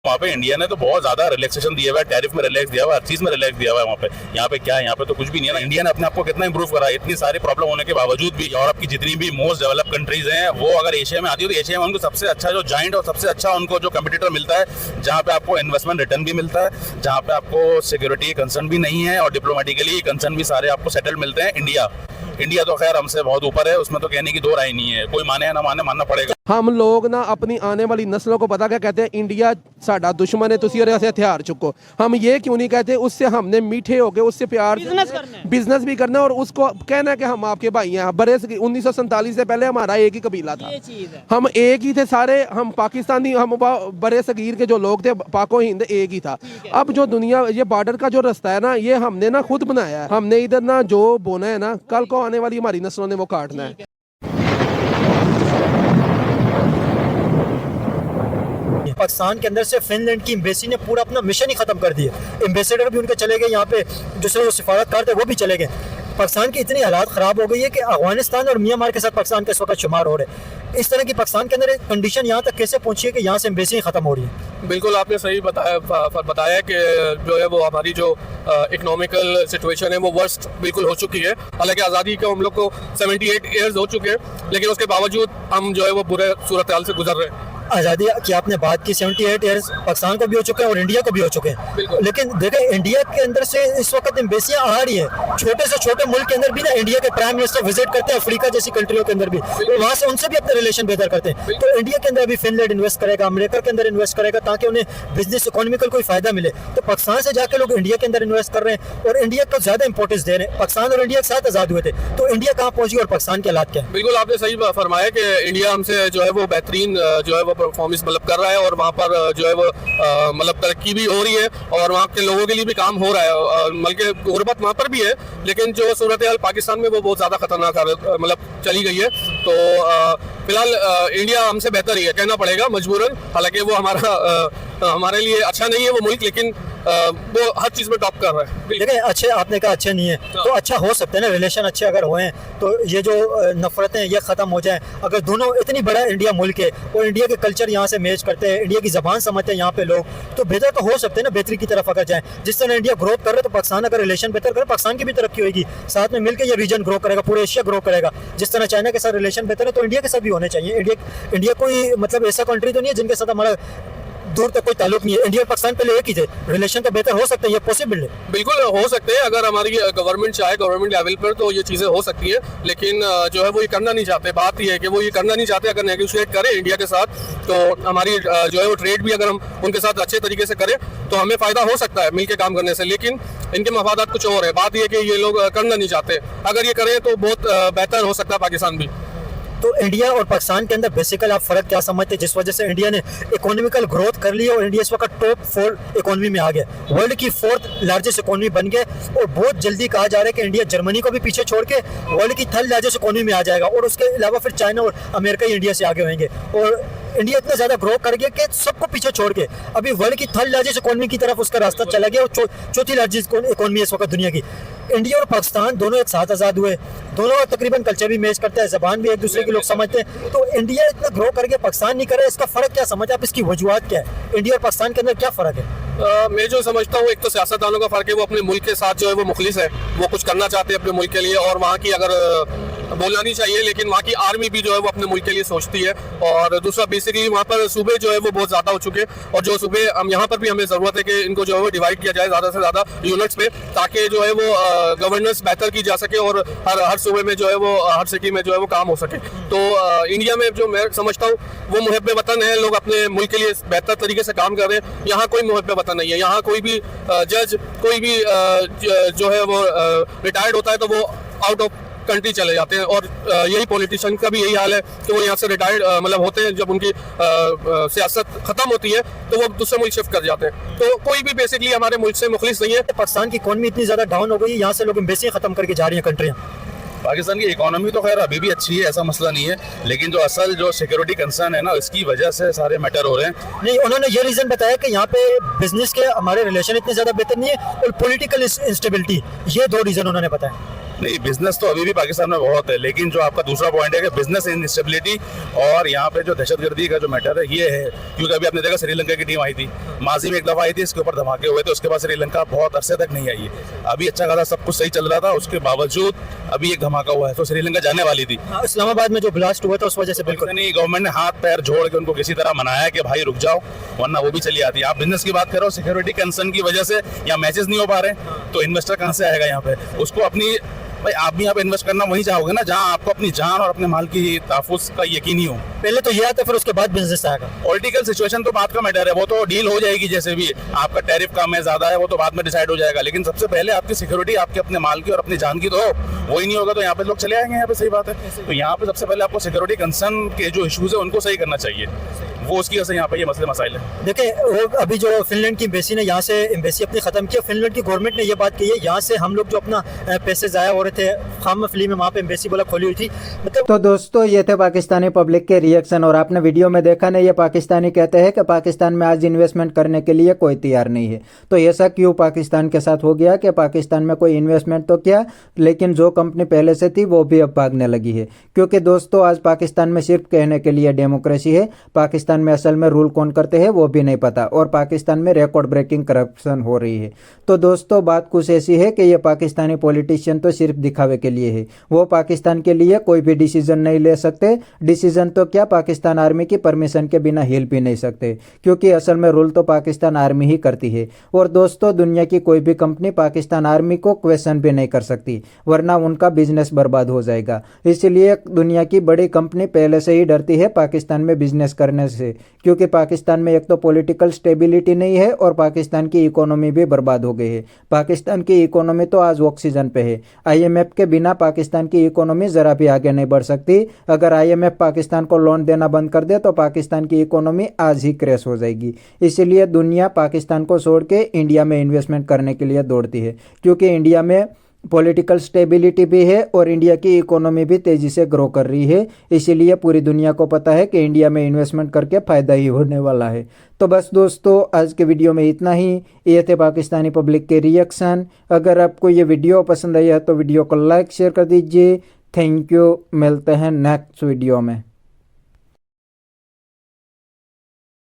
वहाँ पे इंडिया ने तो बहुत ज्यादा रिलैक्सेशन दिया हुआ है, टैरिफ में रिलैक्स दिया हुआ है, हर चीज में रिलैक्स दिया हुआ है वहाँ पे। यहाँ पे क्या है, यहाँ पे तो कुछ भी नहीं है ना। इंडिया ने अपने आप को कितना इंप्रूव करा है, इतनी सारी प्रॉब्लम होने के बावजूद भी। यूरोप की जितनी भी मोस्ट डेवलप कंट्रीज हैं, वो अगर एशिया में आती है तो एशिया में उनको सबसे अच्छा जो जाइंट और सबसे अच्छा उनको जो कंपटीटर मिलता है, जहाँ पे आपको इन्वेस्टमेंट रिटर्न भी मिलता है, जहाँ पे आपको सिक्योरिटी कंसर्न भी नहीं है और डिप्लोमेटिकली कंसर्न भी सारे आपको सेटल्ड मिलते हैं। इंडिया तो खैर हमसे बहुत ऊपर है, उसमें तो कहने की दो राय नहीं है, कोई माने या ना माने, मानना पड़ेगा। हम लोग ना अपनी आने वाली नस्लों को पता क्या कहते हैं, इंडिया साडा दुश्मन है, तुसी और ऐसे हथियार चुको। हम ये क्यों नहीं कहते, उससे हमने मीठे हो गए, उससे प्यार बिजनेस भी करना है और उसको कहना है कि हम आपके भाई हैं। बड़े 1947 से पहले हमारा एक ही कबीला था, हम एक ही थे सारे, हम पाकिस्तानी, हम बड़े सगीर के जो लोग थे, पाको हिंद एक ही था। अब जो दुनिया, ये बॉर्डर का जो रास्ता है ना, ये हमने ना खुद बनाया है। हमने इधर ना जो बोना है ना, कल को आने वाली हमारी नस्लों ने वो काटना है। पाकिस्तान के अंदर से फिनलैंड की एम्बेसी ने पूरा अपना मिशन ही खत्म कर दिया। एम्बेसडर भी उनके चले गए, यहाँ पे दूसरे जो सिफारतकार थे वो भी चले गए। पाकिस्तान की इतनी हालात ख़राब हो गई है कि अफगानिस्तान और म्यांमार के साथ पाकिस्तान का इस वक्त शुमार हो रहे हैं। इस तरह की पाकिस्तान के अंदर कंडीशन यहाँ तक कैसे पहुंची है कि यहाँ से एम्बेसी खत्म हो रही है। बिल्कुल आपने सही बताया कि जो है वो हमारी जो इकोनॉमिकल सिचुएशन है वो वर्स्ट बिल्कुल हो चुकी है। हालांकि आज़ादी को हम लोग को 78 ईयर्स हो चुके हैं, लेकिन उसके बावजूद हम जो है वो बुरे सूरत हाल से गुजर रहे हैं। आज़ादी की आपने बात की, 78 ईयर्स पाकिस्तान को भी हो चुके हैं और इंडिया को भी हो चुके हैं, लेकिन देखें इंडिया के अंदर से इस वक्त एम्बेसियाँ आ रही है। छोटे से छोटे मुल्क के अंदर भी ना इंडिया के प्राइम मिनिस्टर विजिट करते हैं, अफ्रीका जैसी कंट्रियों के अंदर भी, वहाँ से उनसे भी अपने रिलेशन बेहतर करते हैं। तो इंडिया के अंदर भी फिनलैंड इन्वेस्ट करेगा, अमेरिका के अंदर इन्वेस्ट करेगा, ताकि उन्हें बिजनेस इकोनॉमिकल कोई फायदा मिले। तो पाकिस्तान से जाकर लोग इंडिया के अंदर इन्वेस्ट कर रहे हैं और इंडिया को ज्यादा इंपॉर्टेंस दे रहे हैं। पाकिस्तान और इंडिया के साथ आज़ाद हुए थे, तो इंडिया कहाँ पहुंची और पाकिस्तान के हालात क्या है? बिल्कुल आपने सही फरमाया कि इंडिया हमसे जो है वो बेहतरीन जो है वो परफॉर्मेंस मतलब कर रहा है और वहाँ पर जो है वो मतलब तरक्की भी हो रही है और वहाँ के लोगों के लिए भी काम हो रहा है। बल्कि गुर्बत वहाँ पर भी है, लेकिन जो सूरत हाल पाकिस्तान में वो बहुत ज़्यादा खतरनाक मतलब चली गई है। तो फिलहाल इंडिया हमसे बेहतर ही है, कहना पड़ेगा मजबूरन। हालांकि वो हमारे लिए अच्छा नहीं है वो मुल्क, लेकिन वो हर चीज़ में टॉप कर रहा है। देखिए अच्छे, आपने कहा अच्छे नहीं है तो अच्छा हो सकते हैं ना, रिलेशन अच्छे अगर हुए तो ये जो नफरतें ये ख़त्म हो जाएं। अगर दोनों, इतनी बड़ा इंडिया मुल्क है और इंडिया के कल्चर यहाँ से मैच करते हैं, इंडिया की ज़बान समझते हैं यहाँ पे लोग, तो बेहतर तो हो सकते हैं ना, बेहतरी की तरफ अगर जाएँ। जिस तरह इंडिया ग्रोथ कर रहे तो पाकिस्तान अगर रिलेशन बेहतर करे, पाकिस्तान की भी तरक्की होगी, साथ में मिलकर ये रीजन ग्रो करेगा, पूरे एशिया ग्रो करेगा। जिस तरह चाइना के साथ रिलेशन बेहतर है तो इंडिया के साथ भी होने चाहिए। इंडिया कोई मतलब ऐसा कंट्री तो नहीं है जिनके साथ हमारा दूर तक कोई ताल्लुक नहीं है। इंडिया और पाकिस्तान पहले एक ही थे, रिलेशन तो बेहतर हो सकते हैं, ये पॉसिबल है। बिल्कुल हो सकते हैं, अगर हमारी गवर्नमेंट चाहे गवर्नमेंट लेवल पर तो ये चीज़ें हो सकती है, लेकिन जो है वो ये करना नहीं चाहते। बात ये है कि वो ये करना नहीं चाहते। अगर नेगोशिएट करें इंडिया के साथ तो हमारी जो है वो ट्रेड भी अगर हम उनके साथ अच्छे तरीके से करें तो हमें फ़ायदा हो सकता है मिलकर काम करने से, लेकिन इनके मफादात कुछ और है। बात ये कि ये लोग करना नहीं चाहते। अगर ये करें तो बहुत बेहतर हो सकता है पाकिस्तान भी। तो इंडिया और पाकिस्तान के अंदर बेसिकल आप फ़र्क क्या समझते हैं जिस वजह से इंडिया ने इकोनॉमिकल ग्रोथ कर ली और इंडिया इस वक्त टॉप 4 इकोनॉमी में आ गया, वर्ल्ड की 4th लार्जेस्ट इकोनॉमी बन गए और बहुत जल्दी कहा जा रहा है कि इंडिया जर्मनी को भी पीछे छोड़ के वर्ल्ड की 3rd लार्जेस्ट इकोनॉमी में आ जाएगा और उसके अलावा फिर चाइना और अमेरिका ही इंडिया से आगे होंगे। और इंडिया इतना ज़्यादा ग्रो कर गया कि सबको पीछे छोड़ के अभी वर्ल्ड की 3rd लार्जेस्ट इकोनॉमी की तरफ उसका रास्ता चला गया और 4थी लार्जेस्ट इकोनॉमी इस वक्त दुनिया की। इंडिया और पाकिस्तान दोनों एक साथ आज़ाद हुए, दोनों तकरीबन कल्चर भी मैच करते हैं, ज़बान भी एक दूसरे के लोग समझते हैं। तो इंडिया इतना ग्रो करके पाकिस्तान नहीं करे, इसका फ़र्क क्या समझते आप? इसकी वजूहत क्या है? इंडिया और पाकिस्तान के अंदर क्या फ़र्क है? मैं जो समझता हूँ, एक तो सियासतदानों का फ़र्क है, वो अपने मुल्क के साथ जो है वो मुखलिस है, वो कुछ करना चाहते हैं अपने मुल्क के लिए और वहाँ की अगर बोलना नहीं चाहिए, लेकिन वहाँ की आर्मी भी जो है वो अपने मुल्क के लिए सोचती है। और दूसरा बेसिकली वहाँ पर सूबे जो है वो बहुत ज़्यादा हो चुके हैं और जो सूबे हम यहाँ पर भी हमें ज़रूरत है कि इनको जो है वो डिवाइड किया जाए ज़्यादा से ज़्यादा यूनिट्स पे, ताकि जो है वो गवर्नेंस बेहतर की जा सके और हर सूबे में जो है वो हर सिटी में जो है वो काम हो सके। तो इंडिया में जो मैं समझता हूँ वो मुहब्बे वतन है, लोग अपने मुल्क के लिए बेहतर तरीके से काम कर रहे हैं। यहाँ कोई मुहब्बे वतन नहीं है। यहाँ कोई भी जज, कोई भी जो है वो रिटायर्ड होता है तो वो आउट ऑफ कंट्री चले जाते हैं और यही पॉलिटिशियन का भी यही हाल है कि वो यहाँ से रिटायर्ड मतलब होते हैं, जब उनकी सियासत खत्म होती है तो वो दूसरे मुल्क शिफ्ट कर जाते हैं। तो कोई भी बेसिकली हमारे मुल्क से मुखलिस नहीं है। पाकिस्तान की इकोनॉमी इतनी ज़्यादा डाउन हो गई, यहाँ से लोग एम्बेसी ख़त्म करके जा रही हैं कंट्रियाँ। पाकिस्तान की इकोनॉमी तो खैर अभी भी अच्छी है, ऐसा मसला नहीं है, लेकिन जो असल जो सिक्योरिटी कंसर्न है ना, इसकी वजह से सारे मैटर हो रहे हैं। नहीं, उन्होंने ये रीज़न बताया कि यहाँ पे बिजनेस के हमारे रिलेशन इतने ज़्यादा बेहतर नहीं है और पॉलिटिकल इंस्टेबिलिटी, ये 2 रीज़न उन्होंने बताया। नहीं, बिजनेस तो अभी भी पाकिस्तान में बहुत है, लेकिन जो आपका दूसरा पॉइंट है कि बिजनेस इंस्टेबिलिटी और यहाँ पे जो दहशतगर्दी का जो मैटर है ये है, क्योंकि अभी आपने देखा श्रीलंका की टीम आई थी, माजी में एक दफा आई थी, इसके ऊपर धमाके हुए थे, उसके बाद श्रीलंका बहुत अरसे तक नहीं आई है। अभी अच्छा खासा सब कुछ सही चल रहा था, उसके बावजूद अभी एक धमाका हुआ है, तो श्रीलंका जाने वाली थी। इस्लामाबाद में जो ब्लास्ट हुआ था उस वजह से बिल्कुल नहीं, गवर्नमेंट ने हाथ पैर जोड़ के उनको किसी तरह मनाया कि भाई रुक जाओ, वरना वो भी चली आती है। आप बिजनेस की बात करो, सिक्योरिटी कंसर्न की वजह से यहाँ मैचेस नहीं हो पा रहे, तो इन्वेस्टर कहाँ से आएगा यहाँ पे? उसको अपनी, भाई आप भी यहाँ पे इन्वेस्ट करना वहीं चाहोगे ना जहाँ आपको अपनी जान और अपने माल की तहफ़्फ़ुज़ का यकीन ही हो। पहले तो ये आता, फिर उसके बाद बिजनेस आएगा। पॉलिटिकल सिचुएशन तो बात का मैटर है, वो तो डील हो जाएगी, जैसे भी आपका टैरिफ कम है ज़्यादा है वो तो बाद में डिसाइड हो जाएगा, लेकिन सबसे पहले आपकी सिक्योरिटी, आपके अपने माल की और अपनी जान की तो हो, वही नहीं होगा तो यहाँ पे लोग चले आएंगे। यहाँ पे सही बात है, तो यहाँ पे सबसे पहले आपको सिक्योरिटी कंसर्न के जो इशूज़ है उनको सही करना चाहिए, वो उसकी वजह से यहाँ पे ये मसले मसाइल है। देखिए, वो अभी जो फिनलैंड की एम्बेसी ने यहाँ से एम्बेसी अपनी ख़त्म की, फिनलैंड की गवर्नमेंट ने ये बात कही है यहाँ से हम लोग जो अपना पैसे ज़ाया हो रहे थे खाम फली में, वहाँ पे एम्बेसी बोला खोली हुई थी। मतलब तो दोस्तों ये थे पाकिस्तानी पब्लिक के रिएक्शन, और आपने वीडियो में देखा नहीं, ये पाकिस्तानी कहते हैं कि पाकिस्तान में आज इन्वेस्टमेंट करने के लिए कोई तैयार नहीं है। तो ऐसा क्यों पाकिस्तान के साथ हो गया कि पाकिस्तान में कोई इन्वेस्टमेंट तो क्या, लेकिन जो कंपनी पहले से थी वो भी अब भागने लगी है। क्योंकि दोस्तों आज पाकिस्तान में सिर्फ कहने के लिए डेमोक्रेसी है, पाकिस्तान में असल में रूल कौन करते हैं वो भी नहीं पता, और पाकिस्तान में रिकॉर्ड ब्रेकिंग करप्शन हो रही है। तो दोस्तों बात कुछ ऐसी है कि ये पाकिस्तानी पॉलिटिशियन तो सिर्फ दिखावे के लिए है, वो पाकिस्तान के लिए कोई भी डिसीजन नहीं ले सकते। डिसीजन तो क्या, पाकिस्तान आर्मी की परमिशन के बिना हिल भी नहीं सकते, क्योंकि असल में रूल तो पाकिस्तान आर्मी ही करती है। और दोस्तों दुनिया की कोई भी कंपनी पाकिस्तान आर्मी को क्वेश्चन भी नहीं कर सकती, वरना उनका बिजनेस बर्बाद हो जाएगा। इसलिए दुनिया की बड़ी कंपनी पहले से ही डरती है पाकिस्तान में बिजनेस करने से, क्योंकि पाकिस्तान में एक तो पॉलिटिकल स्टेबिलिटी नहीं है और पाकिस्तान की इकोनॉमी भी बर्बाद हो गई है। पाकिस्तान की इकोनॉमी तो आज ऑक्सीजन पे है, IMF के बिना पाकिस्तान की इकोनॉमी जरा भी आगे नहीं बढ़ सकती। अगर IMF पाकिस्तान को लोन देना बंद कर दे तो पाकिस्तान की इकोनॉमी आज ही क्रैश हो जाएगी। इसीलिए दुनिया पाकिस्तान को छोड़ के इंडिया में इन्वेस्टमेंट करने के लिए दौड़ती है, क्योंकि इंडिया में पॉलिटिकल स्टेबिलिटी भी है और इंडिया की इकोनॉमी भी तेज़ी से ग्रो कर रही है। इसीलिए पूरी दुनिया को पता है कि इंडिया में इन्वेस्टमेंट करके फ़ायदा ही होने वाला है। तो बस दोस्तों आज के वीडियो में इतना ही। ये थे पाकिस्तानी पब्लिक के रिएक्शन। अगर आपको ये वीडियो पसंद आया तो वीडियो को लाइक शेयर कर दीजिए। थैंक यू, मिलते हैं नेक्स्ट वीडियो में।